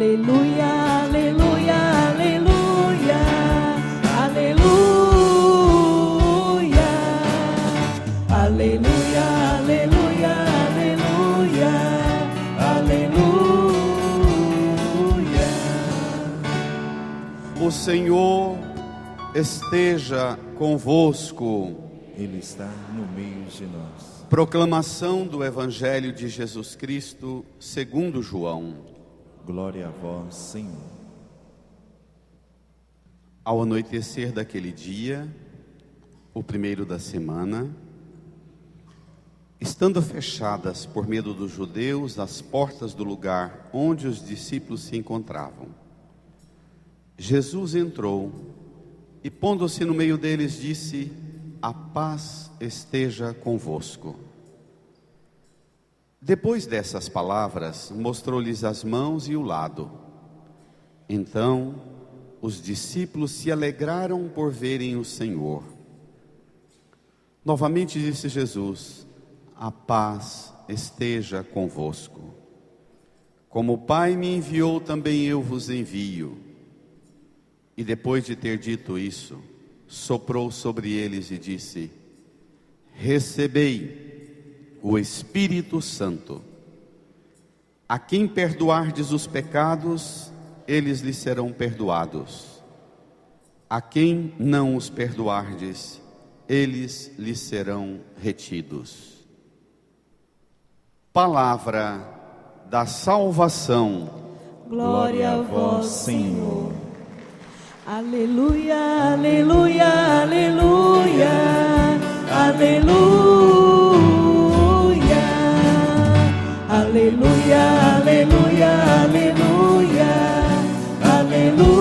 Aleluia, aleluia, aleluia, aleluia, aleluia, aleluia, aleluia, aleluia. O Senhor esteja convosco. Ele está no meio de nós. Proclamação do Evangelho de Jesus Cristo segundo João. Glória a vós, Senhor. Ao anoitecer daquele dia, o primeiro da semana, estando fechadas por medo dos judeus as portas do lugar onde os discípulos se encontravam, Jesus entrou e, pondo-se no meio deles, disse: a paz esteja convosco. Depois dessas palavras, mostrou-lhes as mãos e o lado. Então, os discípulos se alegraram por verem o Senhor. Novamente disse Jesus: a paz esteja convosco. Como o Pai me enviou, também eu vos envio. E depois de ter dito isso, soprou sobre eles e disse: recebei o Espírito Santo. A quem perdoardes os pecados, eles lhes serão perdoados. A quem não os perdoardes, eles lhes serão retidos. Palavra da salvação. Glória a vós, Senhor. Aleluia, aleluia, aleluia, aleluia, aleluia, aleluia, aleluia, aleluia.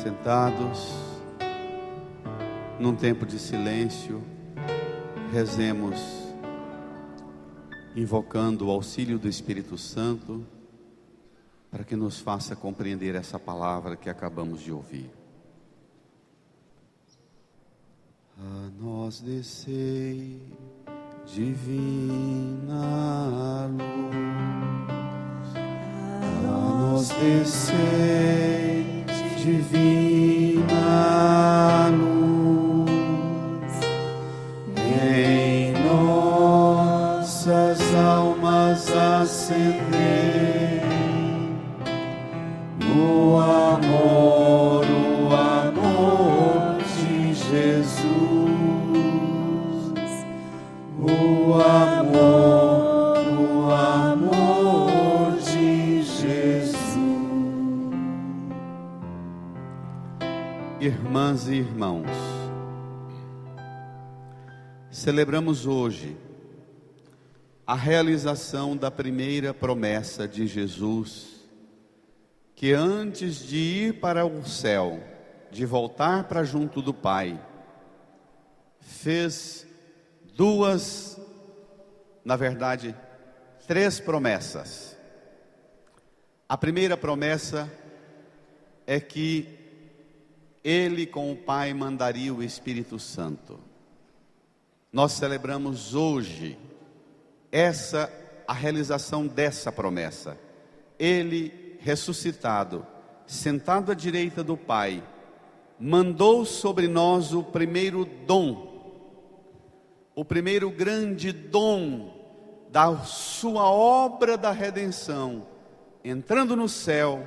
Sentados, num tempo de silêncio, rezemos, invocando o auxílio do Espírito Santo, para que nos faça compreender essa palavra que acabamos de ouvir. A nós descei, divina luz. A nós descei, divina luz. Em nossas almas acender o amor de Jesus, o amor de Jesus. Irmãs e irmãos, celebramos hoje a realização da primeira promessa de Jesus, que antes de ir para o céu, de voltar para junto do Pai, fez três promessas. A primeira promessa é que Ele com o Pai mandaria o Espírito Santo. Nós celebramos hoje a realização dessa promessa. Ele, ressuscitado, sentado à direita do Pai, mandou sobre nós o primeiro dom, o primeiro grande dom da sua obra da redenção. Entrando no céu,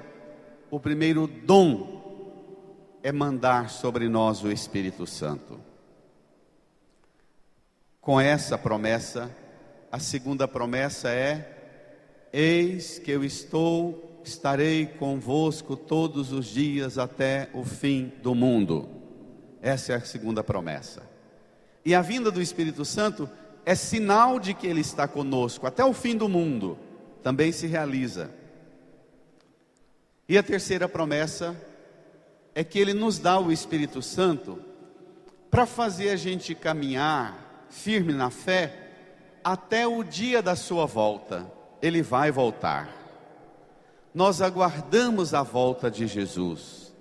o primeiro dom é mandar sobre nós o Espírito Santo. Com essa promessa, a segunda promessa é: eis que eu estarei convosco todos os dias até o fim do mundo. Essa é a segunda promessa. E a vinda do Espírito Santo é sinal de que Ele está conosco até o fim do mundo. Também se realiza. E a terceira promessa é que Ele nos dá o Espírito Santo para fazer a gente caminhar firme na fé até o dia da sua volta. Ele vai voltar. Nós aguardamos a volta de Jesus,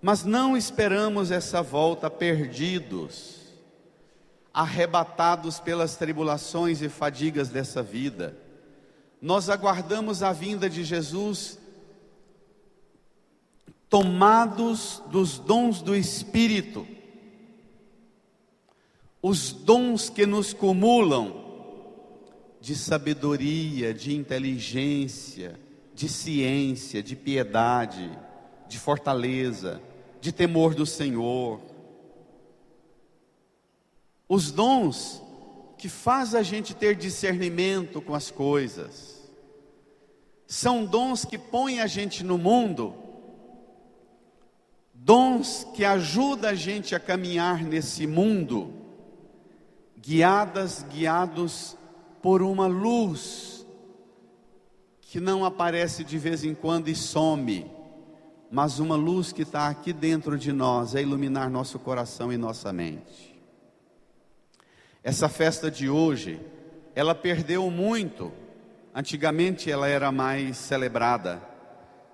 mas não esperamos essa volta perdidos. arrebatados pelas tribulações e fadigas dessa vida. Nós aguardamos a vinda de Jesus, tomados dos dons do Espírito, os dons que nos cumulam de sabedoria, de inteligência, de ciência, de piedade, de fortaleza, de temor do Senhor. Os dons que faz a gente ter discernimento com as coisas. São dons que põem a gente no mundo, dons que ajudam a gente a caminhar nesse mundo, guiados por uma luz que não aparece de vez em quando e some, mas uma luz que está aqui dentro de nós, a iluminar nosso coração e nossa mente. Essa festa de hoje, ela perdeu muito. Antigamente ela era mais celebrada,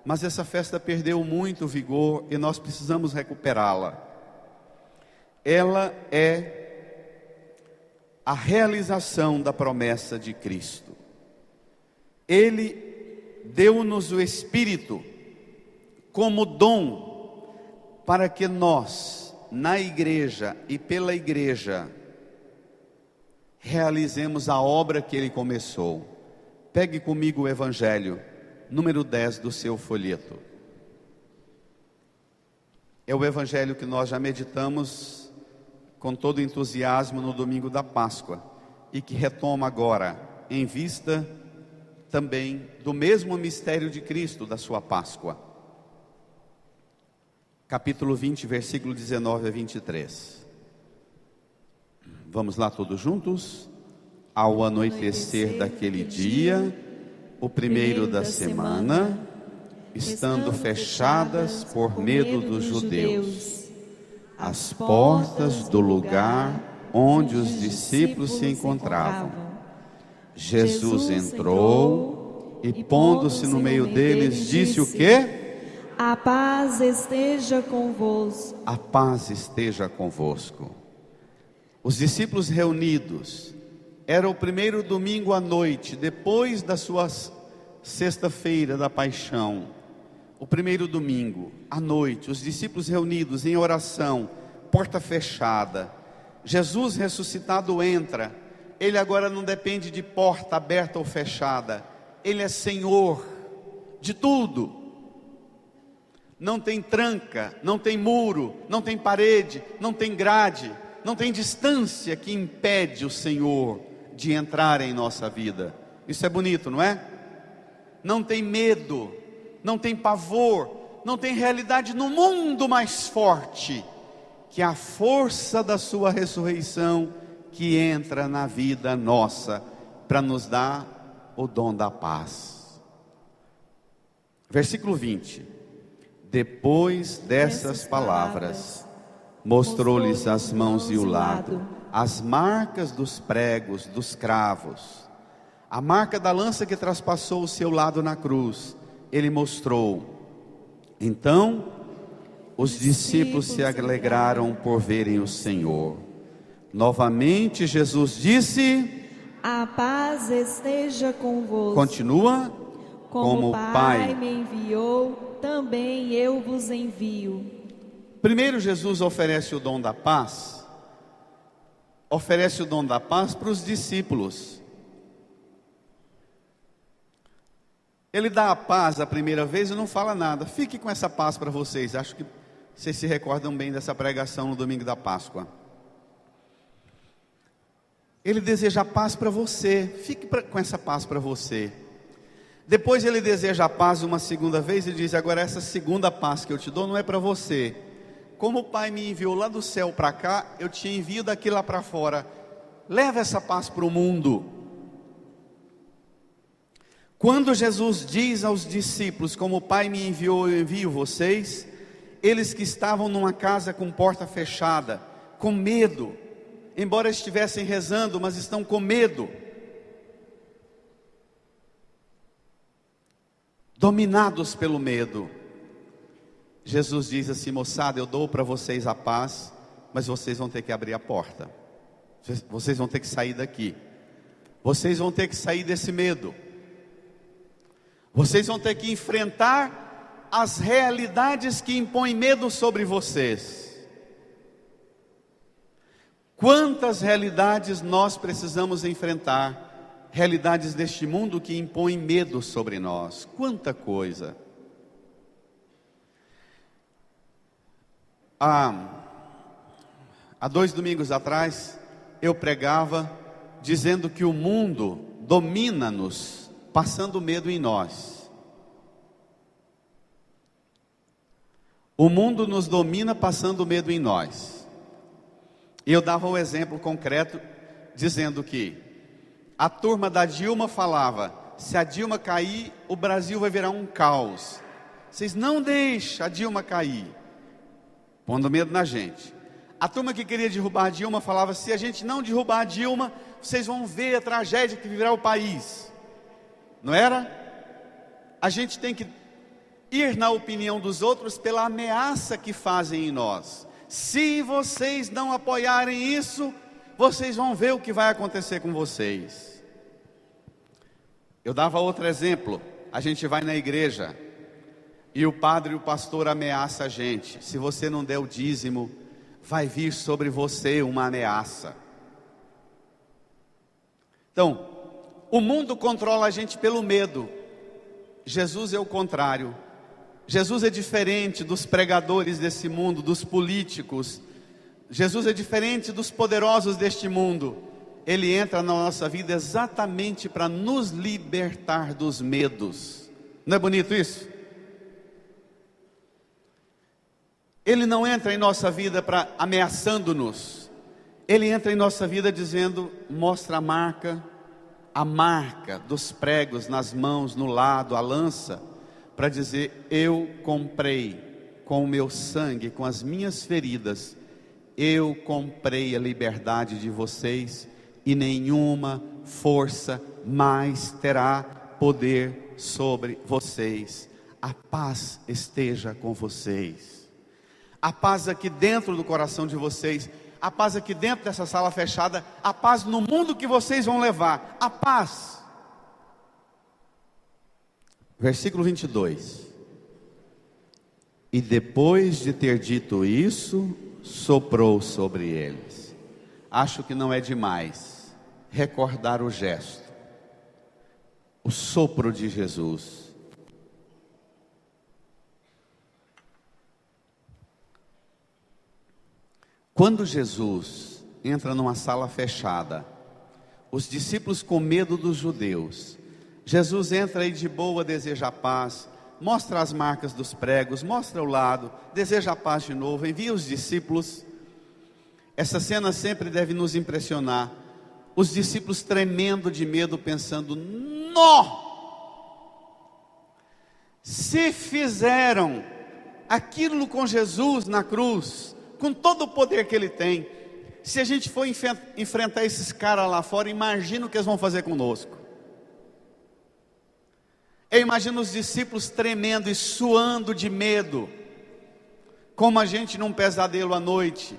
mas essa festa perdeu muito vigor e nós precisamos recuperá-la. Ela é a realização da promessa de Cristo. Ele deu-nos o Espírito como dom para que nós, na igreja e pela igreja, realizemos a obra que Ele começou. Pegue comigo o Evangelho, número 10 do seu folheto. É o Evangelho que nós já meditamos com todo entusiasmo no domingo da Páscoa e que retoma agora, em vista também do mesmo mistério de Cristo, da sua Páscoa. Capítulo 20, versículo 19 a 23. Vamos lá todos juntos? Ao anoitecer daquele dia, o primeiro da semana, estando fechadas por medo dos judeus as portas do lugar onde os discípulos se encontravam, Jesus entrou e, pondo-se no meio deles, disse o quê? A paz esteja convosco. A paz esteja convosco. Os discípulos reunidos, era o primeiro domingo à noite, depois da sua sexta-feira da paixão. O primeiro domingo à noite, os discípulos reunidos em oração, porta fechada. Jesus ressuscitado entra. Ele agora não depende de porta aberta ou fechada. Ele é Senhor de tudo. Não tem tranca, não tem muro, não tem parede, não tem grade, não tem distância que impede o Senhor de entrar em nossa vida. Isso é bonito, não é? Não tem medo, não tem pavor, não tem realidade no mundo mais forte que a força da sua ressurreição que entra na vida nossa para nos dar o dom da paz. Versículo 20. Depois dessas palavras, mostrou-lhes as mãos e o lado, as marcas dos pregos, dos cravos, a marca da lança que traspassou o seu lado na cruz. Ele mostrou. Então os discípulos se alegraram por verem o Senhor. Novamente Jesus disse: a paz esteja convosco. Continua. Como o Pai me enviou, também eu vos envio. Primeiro Jesus oferece o dom da paz. Oferece o dom da paz para os discípulos. Ele dá a paz a primeira vez e não fala nada. Fique com essa paz para vocês. Acho que vocês se recordam bem dessa pregação no domingo da Páscoa. Ele deseja a paz para você. Fique com essa paz para você. Depois ele deseja a paz uma segunda vez e diz: agora essa segunda paz que eu te dou não é para você. Como o Pai me enviou lá do céu para cá, eu te envio daqui lá para fora. Leva essa paz para o mundo. Quando Jesus diz aos discípulos: como o Pai me enviou, eu envio vocês, eles que estavam numa casa com porta fechada, com medo, embora estivessem rezando, mas estão com medo, dominados pelo medo. Jesus diz assim: moçada, eu dou para vocês a paz, mas vocês vão ter que abrir a porta. Vocês vão ter que sair daqui. Vocês vão ter que sair desse medo. Vocês vão ter que enfrentar as realidades que impõem medo sobre vocês. Quantas realidades nós precisamos enfrentar? Realidades deste mundo que impõem medo sobre nós. Quanta coisa. Há 2 domingos atrás, eu pregava dizendo que o mundo domina-nos, passando medo em nós. O mundo nos domina passando medo em nós. E eu dava um exemplo concreto, dizendo que a turma da Dilma falava: se a Dilma cair, o Brasil vai virar um caos. Vocês não deixem a Dilma cair, pondo medo na gente. A turma que queria derrubar a Dilma falava: se a gente não derrubar a Dilma, vocês vão ver a tragédia que viverá o país. Não era? A gente tem que ir na opinião dos outros pela ameaça que fazem em nós. Se vocês não apoiarem isso, vocês vão ver o que vai acontecer com vocês. Eu dava outro exemplo. A gente vai na igreja e o padre e o pastor ameaçam a gente: se você não der o dízimo, vai vir sobre você uma ameaça. Então, o mundo controla a gente pelo medo. Jesus é o contrário. Jesus é diferente dos pregadores desse mundo, dos políticos. Jesus é diferente dos poderosos deste mundo. Ele entra na nossa vida exatamente para nos libertar dos medos. Não é bonito isso? Ele não entra em nossa vida para ameaçando-nos. Ele entra em nossa vida dizendo: mostra a marca dos pregos nas mãos, no lado, a lança, para dizer: eu comprei com o meu sangue, com as minhas feridas, eu comprei a liberdade de vocês, e nenhuma força mais terá poder sobre vocês. A paz esteja com vocês. A paz aqui dentro do coração de vocês, a paz aqui dentro dessa sala fechada, a paz no mundo que vocês vão levar, a paz. Versículo 22. E depois de ter dito isso, soprou sobre eles. Acho que não é demais recordar o gesto, o sopro de Jesus. Quando Jesus entra numa sala fechada, os discípulos com medo dos judeus, Jesus entra aí de boa, deseja a paz, mostra as marcas dos pregos, mostra o lado, deseja a paz de novo, envia os discípulos. Essa cena sempre deve nos impressionar. Os discípulos tremendo de medo, pensando: nó! Se fizeram aquilo com Jesus na cruz, com todo o poder que Ele tem, se a gente for enfrentar esses caras lá fora, imagina o que eles vão fazer conosco. Eu imagino os discípulos tremendo e suando de medo, como a gente num pesadelo à noite,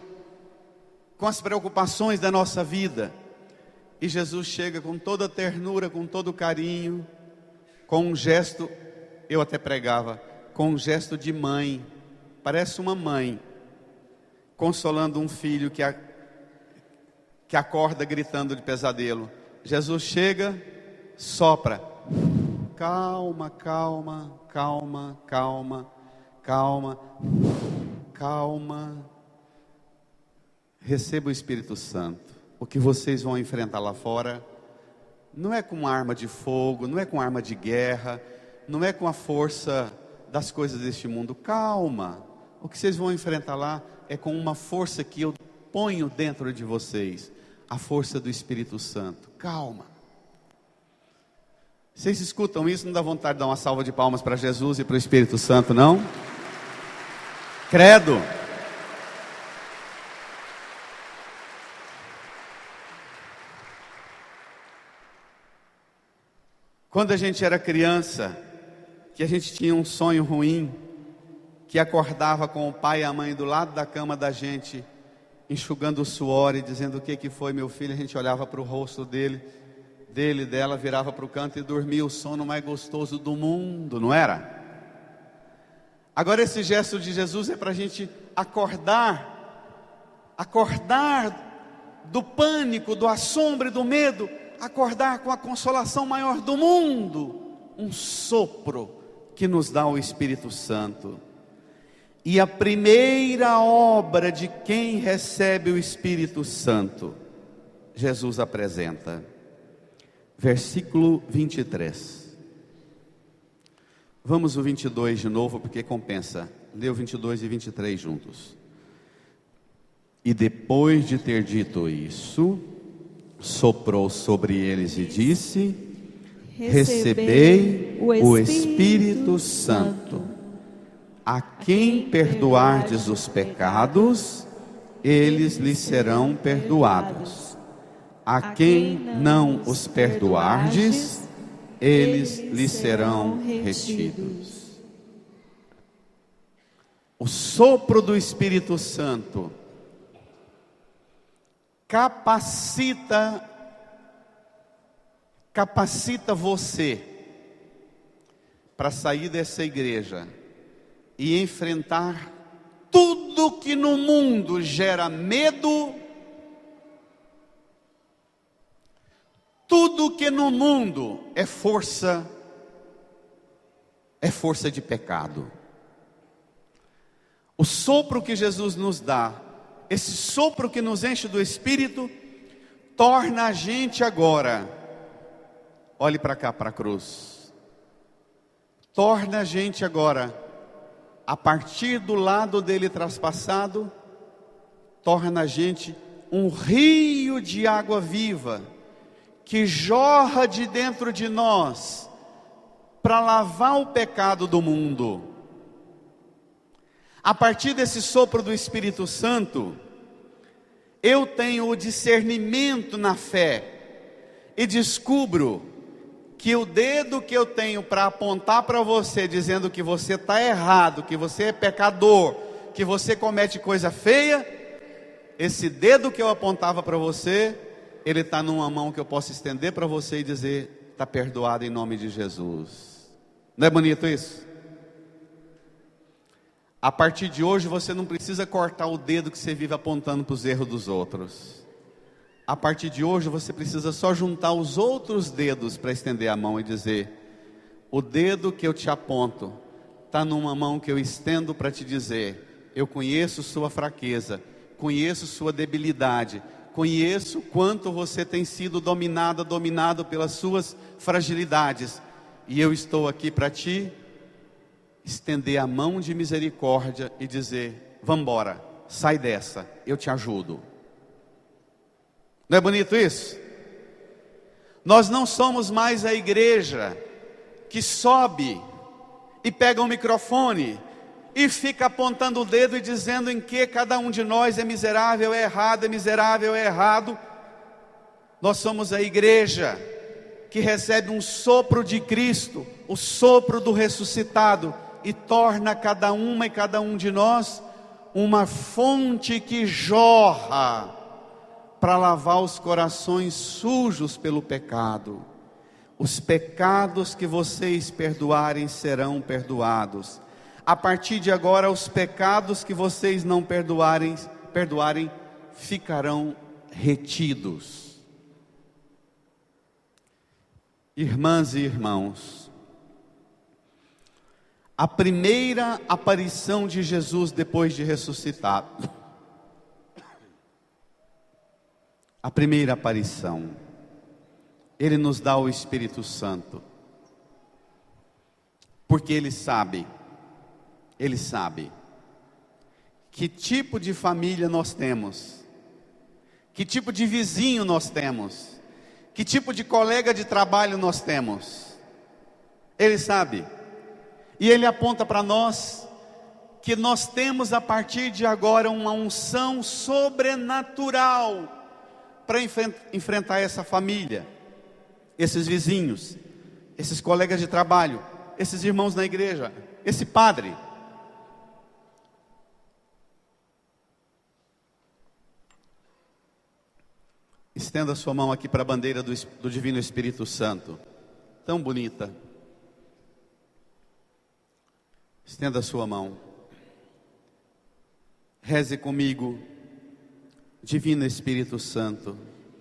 com as preocupações da nossa vida. E Jesus chega com toda ternura, com todo carinho, com um gesto, eu até pregava, com um gesto de mãe. Parece uma mãe consolando um filho que acorda gritando de pesadelo. Jesus chega, sopra: calma, calma, calma, calma, calma, calma. Receba o Espírito Santo. O que vocês vão enfrentar lá fora não é com arma de fogo, não é com arma de guerra, não é com a força das coisas deste mundo. Calma. O que vocês vão enfrentar lá é com uma força que eu ponho dentro de vocês, a força do Espírito Santo. Calma. Vocês escutam isso? Não dá vontade de dar uma salva de palmas para Jesus e para o Espírito Santo, não? Credo. Quando a gente era criança, que a gente tinha um sonho ruim, que acordava com o pai e a mãe do lado da cama da gente, enxugando o suor e dizendo: o que foi, meu filho? A gente olhava para o rosto dele e dela, virava para o canto e dormia o sono mais gostoso do mundo, não era? Agora esse gesto de Jesus é para a gente acordar do pânico, do assombro e do medo, acordar com a consolação maior do mundo, um sopro que nos dá o Espírito Santo. E a primeira obra de quem recebe o Espírito Santo, Jesus apresenta. Versículo 23. Vamos o 22 de novo, porque compensa. Lê o 22 e 23 juntos. E depois de ter dito isso, soprou sobre eles e disse: recebei o Espírito Santo. A quem perdoardes os pecados, eles lhes serão perdoados. A quem não os perdoardes, eles lhes serão retidos. O sopro do Espírito Santo capacita você para sair dessa igreja e enfrentar tudo que no mundo gera medo, tudo que no mundo é força de pecado. O sopro que Jesus nos dá, esse sopro que nos enche do Espírito, torna a gente agora, olhe para cá, para a cruz, torna a gente agora, a partir do lado dele traspassado, torna a gente um rio de água viva, que jorra de dentro de nós, para lavar o pecado do mundo. A partir desse sopro do Espírito Santo, eu tenho o discernimento na fé, e descubro que o dedo que eu tenho para apontar para você, dizendo que você está errado, que você é pecador, que você comete coisa feia, esse dedo que eu apontava para você, ele está numa mão que eu posso estender para você e dizer: está perdoado em nome de Jesus. Não é bonito isso? A partir de hoje você não precisa cortar o dedo que você vive apontando para os erros dos outros. A partir de hoje você precisa só juntar os outros dedos para estender a mão e dizer: o dedo que eu te aponto está numa mão que eu estendo para te dizer: eu conheço sua fraqueza, conheço sua debilidade, conheço quanto você tem sido dominado pelas suas fragilidades, e eu estou aqui para te estender a mão de misericórdia e dizer: vamos embora, sai dessa, eu te ajudo. Não é bonito isso? Nós não somos mais a igreja que sobe e pega um microfone e fica apontando o dedo e dizendo em que cada um de nós é miserável, é errado, é miserável, é errado. Nós somos a igreja que recebe um sopro de Cristo, o sopro do ressuscitado, e torna cada uma e cada um de nós uma fonte que jorra para lavar os corações sujos pelo pecado. Os pecados que vocês perdoarem serão perdoados. A partir de agora, os pecados que vocês não perdoarem ficarão retidos. Irmãs e irmãos, a primeira aparição de Jesus depois de ressuscitado, a primeira aparição, Ele nos dá o Espírito Santo, porque Ele sabe que tipo de família nós temos, que tipo de vizinho nós temos, que tipo de colega de trabalho nós temos. Ele sabe, e Ele aponta para nós que nós temos a partir de agora uma unção sobrenatural para enfrentar essa família, esses vizinhos, esses colegas de trabalho, esses irmãos na igreja, esse padre. Estenda a sua mão aqui para a bandeira do Divino Espírito Santo. Tão bonita. Estenda a sua mão. Reze comigo. Divino Espírito Santo.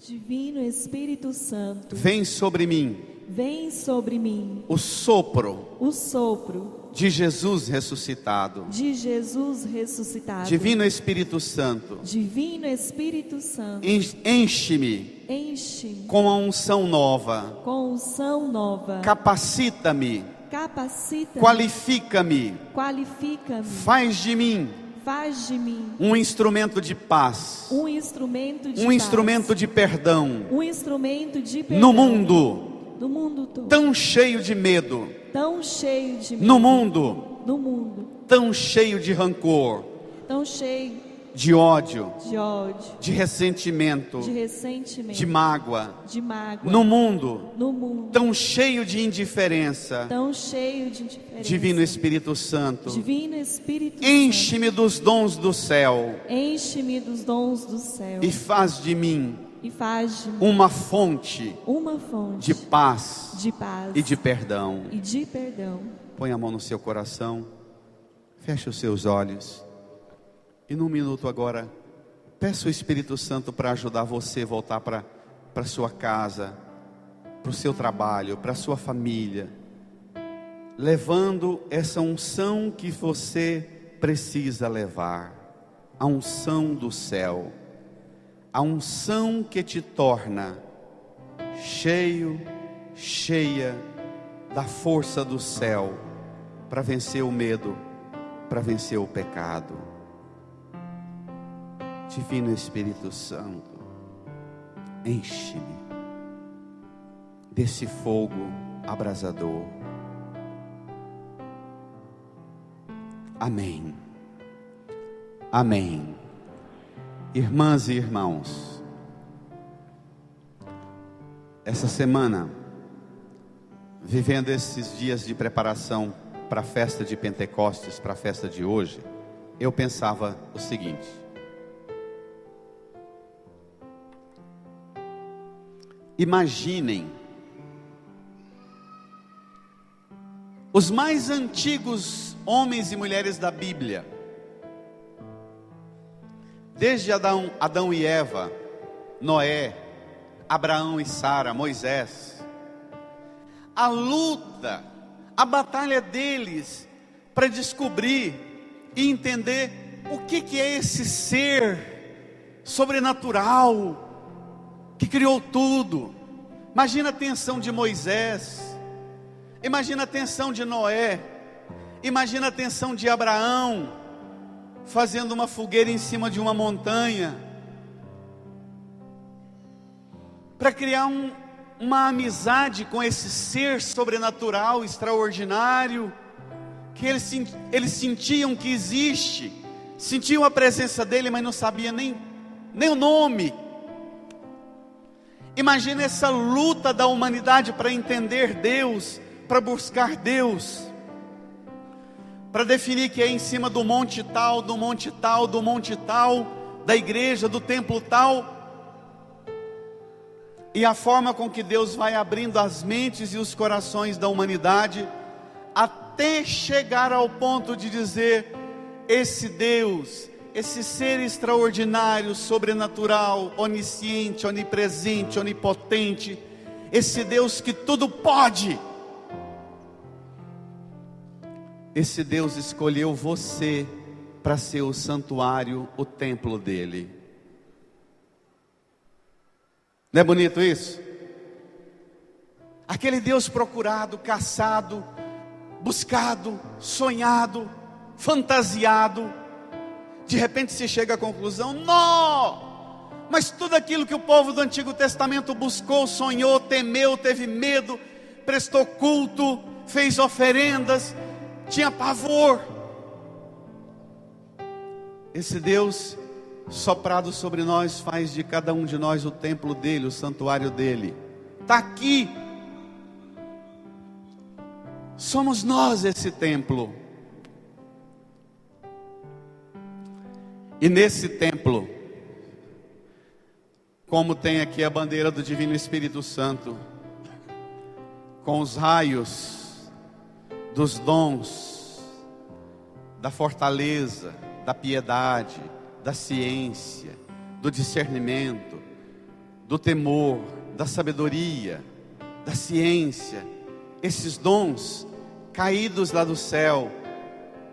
Divino Espírito Santo, Vem sobre mim vem sobre mim o sopro o sopro de Jesus ressuscitado. de Jesus ressuscitado. Divino Espírito Santo, Divino Espírito Santo, enche-me enche-me com a unção nova. com unção nova. Capacita-me, Capacita-me, qualifica-me, qualifica-me, faz de mim faz de mim um instrumento de paz, um instrumento de um paz, instrumento de perdão um instrumento de perdão no mundo no mundo todo, tão cheio de medo, tão cheio de medo, no mundo no mundo tão cheio de rancor, tão cheio de ódio, de ódio, de ressentimento, de ressentimento, de mágoa, de mágoa, no mundo no mundo tão cheio de indiferença. tão cheio de indiferença. Divino Espírito Santo, Divino Espírito enche-me dos dons do céu Santo, enche-me dos dons do céu e faz de mim e faz de mim uma fonte uma fonte de paz de paz e de perdão. e de perdão. Põe a mão no seu coração, feche os seus olhos e num minuto agora, peça o Espírito Santo para ajudar você a voltar para sua casa, para o seu trabalho, para a sua família, levando essa unção que você precisa levar, a unção do céu, a unção que te torna cheio, cheia da força do céu, para vencer o medo, para vencer o pecado. Divino Espírito Santo, enche-me desse fogo abrasador. Amém. Amém. Irmãs e irmãos, essa semana, vivendo esses dias de preparação para a festa de Pentecostes, para a festa de hoje, eu pensava o seguinte: imaginem os mais antigos homens e mulheres da Bíblia, desde Adão e Eva, Noé, Abraão e Sara, Moisés, a luta, a batalha deles para descobrir e entender o que é esse ser sobrenatural que criou tudo. Imagina a tensão de Moisés, imagina a tensão de Noé, imagina a tensão de Abraão, fazendo uma fogueira em cima de uma montanha, para criar uma amizade com esse ser sobrenatural, extraordinário, que eles sentiam que existe, sentiam a presença dele, mas não sabia nem o nome. Imagina essa luta da humanidade para entender Deus, para buscar Deus, para definir que é em cima do monte tal, do monte tal, do monte tal, da igreja, do templo tal, e a forma com que Deus vai abrindo as mentes e os corações da humanidade, até chegar ao ponto de dizer: esse Deus, esse ser extraordinário, sobrenatural, onisciente, onipresente, onipotente, esse Deus que tudo pode, esse Deus escolheu você para ser o santuário, o templo dele. Não é bonito isso? Aquele Deus procurado, caçado, buscado, sonhado, fantasiado, de repente se chega à conclusão: não! Mas tudo aquilo que o povo do Antigo Testamento buscou, sonhou, temeu, teve medo, prestou culto, fez oferendas, tinha pavor, esse Deus soprado sobre nós faz de cada um de nós o templo dele, o santuário dele. Está aqui, somos nós esse templo. E nesse templo, como tem aqui a bandeira do Divino Espírito Santo, com os raios dos dons, da fortaleza, da piedade, da ciência, do discernimento, do temor, da sabedoria, da ciência, esses dons caídos lá do céu,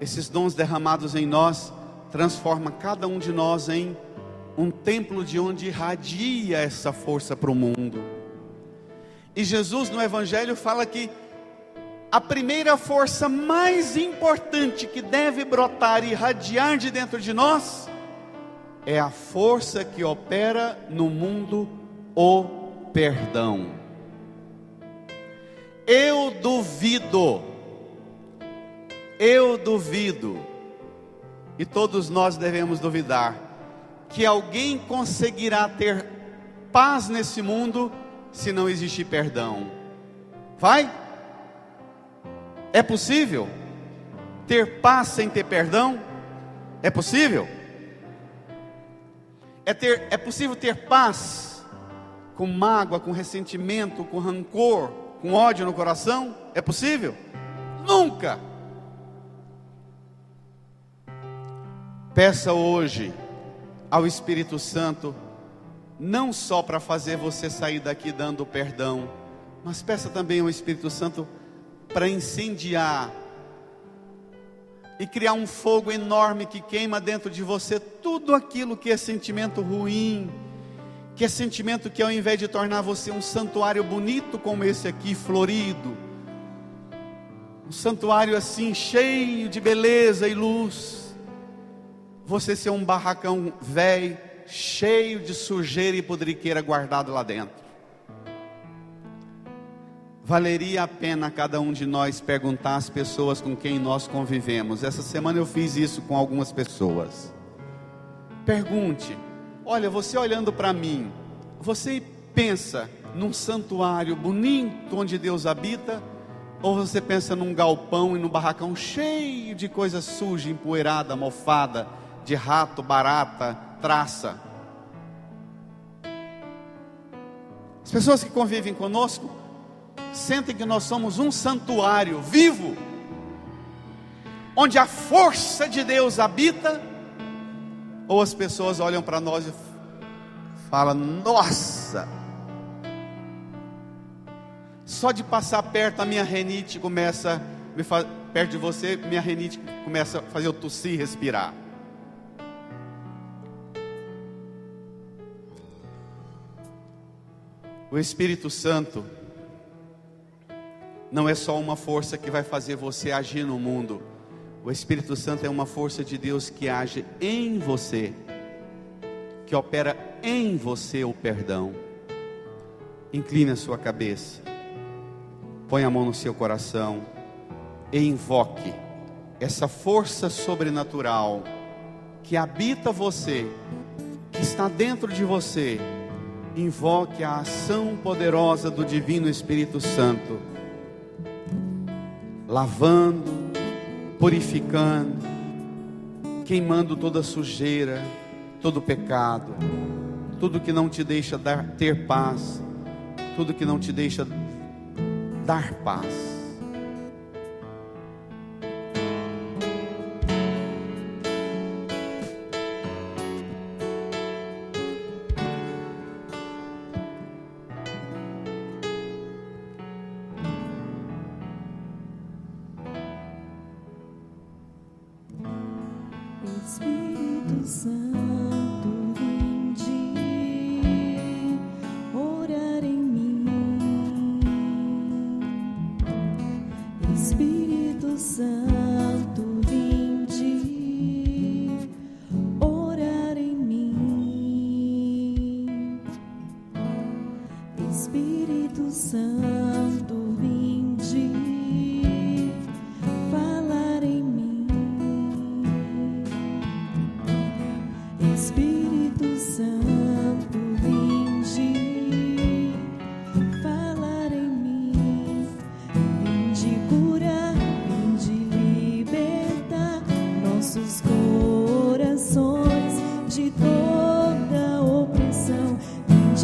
esses dons derramados em nós, transforma cada um de nós em um templo de onde irradia essa força para o mundo. E Jesus no Evangelho fala que a primeira força mais importante que deve brotar e irradiar de dentro de nós é a força que opera no mundo o perdão. Eu duvido, e todos nós devemos duvidar, que alguém conseguirá ter paz nesse mundo se não existir perdão. Vai? É possível ter paz sem ter perdão? É possível? É possível ter paz com mágoa, com ressentimento, com rancor, com ódio no coração? É possível? Nunca! Peça hoje ao Espírito Santo, não só para fazer você sair daqui dando perdão, mas peça também ao Espírito Santo para incendiar e criar um fogo enorme que queima dentro de você tudo aquilo que é sentimento ruim, que é sentimento que ao invés de tornar você um santuário bonito como esse aqui, florido, um santuário assim cheio de beleza e luz, você ser um barracão velho, cheio de sujeira e podriqueira guardado lá dentro. Valeria a pena cada um de nós perguntar às pessoas com quem nós convivemos. Essa semana eu fiz isso com algumas pessoas. Pergunte: olha, você olhando para mim, você pensa num santuário bonito onde Deus habita? Ou você pensa num galpão e num barracão cheio de coisa suja, empoeirada, mofada, de rato, barata, traça? As pessoas que convivem conosco sentem que nós somos um santuário vivo, onde a força de Deus habita? Ou as pessoas olham para nós e falam: nossa, só de passar perto a minha renite começa, perto de você, minha renite começa a fazer eu tossir e respirar. O Espírito Santo não é só uma força que vai fazer você agir no mundo. O Espírito Santo é uma força de Deus que age em você, que opera em você o perdão. Incline a sua cabeça, põe a mão no seu coração e invoque essa força sobrenatural que habita você, que está dentro de você. Invoque a ação poderosa do Divino Espírito Santo, lavando, purificando, queimando toda sujeira, todo pecado, tudo que não te deixa ter paz, tudo que não te deixa dar paz. Espírito Santo, vinde orar em mim. Espírito Santo, vinde orar em mim. Espírito Santo, vinde falar em mim. Espírito Santo, vinde falar em mim. Vinde curar, vinde libertar nossos corações de toda opressão. Vinde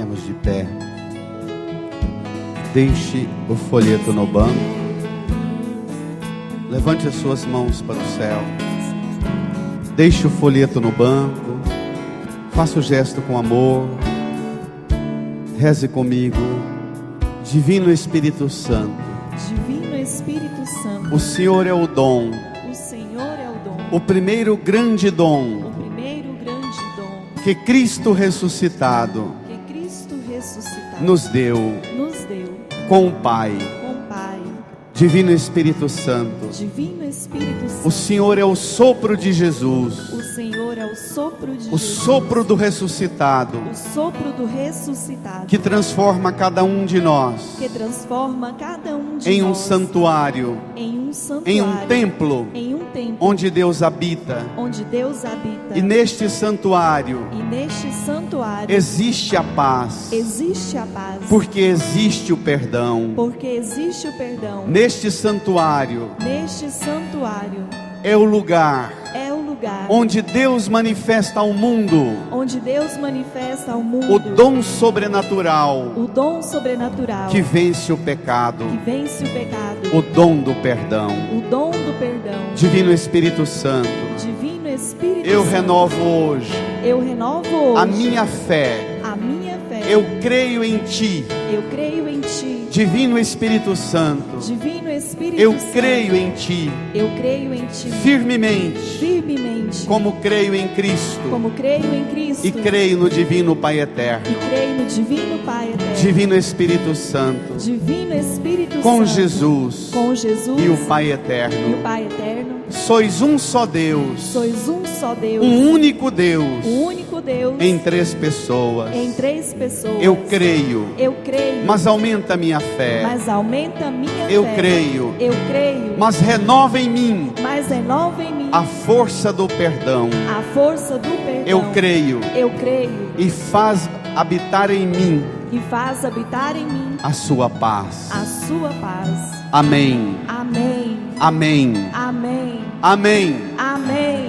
Fiquemos de pé. Deixe o folheto no banco. Levante as suas mãos para o céu. Deixe o folheto no banco. Faça o gesto com amor. Reze comigo. Divino Espírito Santo. Divino Espírito Santo. O Senhor é o dom. O Senhor é o dom. O primeiro grande dom. O primeiro grande dom Que Cristo ressuscitado que Cristo ressuscitado nos deu nos deu com o Pai. com o Pai. Divino Espírito Santo. Divino Espírito Santo. O Senhor é o sopro de Jesus. O Senhor é o sopro de O Jesus. sopro do ressuscitado. O sopro do ressuscitado. Que transforma cada um de nós Que transforma cada um de em um nós santuário, em um santuário, em um templo em um templo onde Deus habita. onde Deus habita. E neste santuário E neste santuário existe a paz, existe a paz. porque existe o perdão. Porque existe o perdão. Neste santuário Neste santuário é o lugar é o lugar onde Deus manifesta ao mundo onde Deus manifesta ao mundo o dom sobrenatural o dom sobrenatural que vence o pecado, que vence o pecado, o dom do perdão. o dom do perdão. Divino Espírito Santo, Divino Espírito eu Santo, renovo hoje eu renovo hoje a minha fé. a minha fé. Eu creio em Ti, Eu creio em Ti. Divino Espírito Santo. Divino Espírito Eu Santo, creio em Ti eu creio em Ti firmemente, firmemente, como creio em Cristo como creio em Cristo e creio no Divino Pai Eterno. e creio no Divino Pai Eterno. Divino Espírito Santo, Divino Espírito com Santo, Jesus com Jesus e o Pai e o Eterno. Pai Eterno. Sois um só Deus, Sois um só Deus, um único Deus, o único Deus em três pessoas. em três pessoas. Eu creio, Eu creio, mas aumenta a minha fé. mas aumenta a minha Eu fé. creio, Eu creio, mas renova em mim mas renova em mim a força do perdão. a força do perdão. Eu creio Eu creio e faz habitar em mim e faz habitar em mim a sua paz. a sua paz. Amém. Amém. Amém. Amém. Amém. Amém.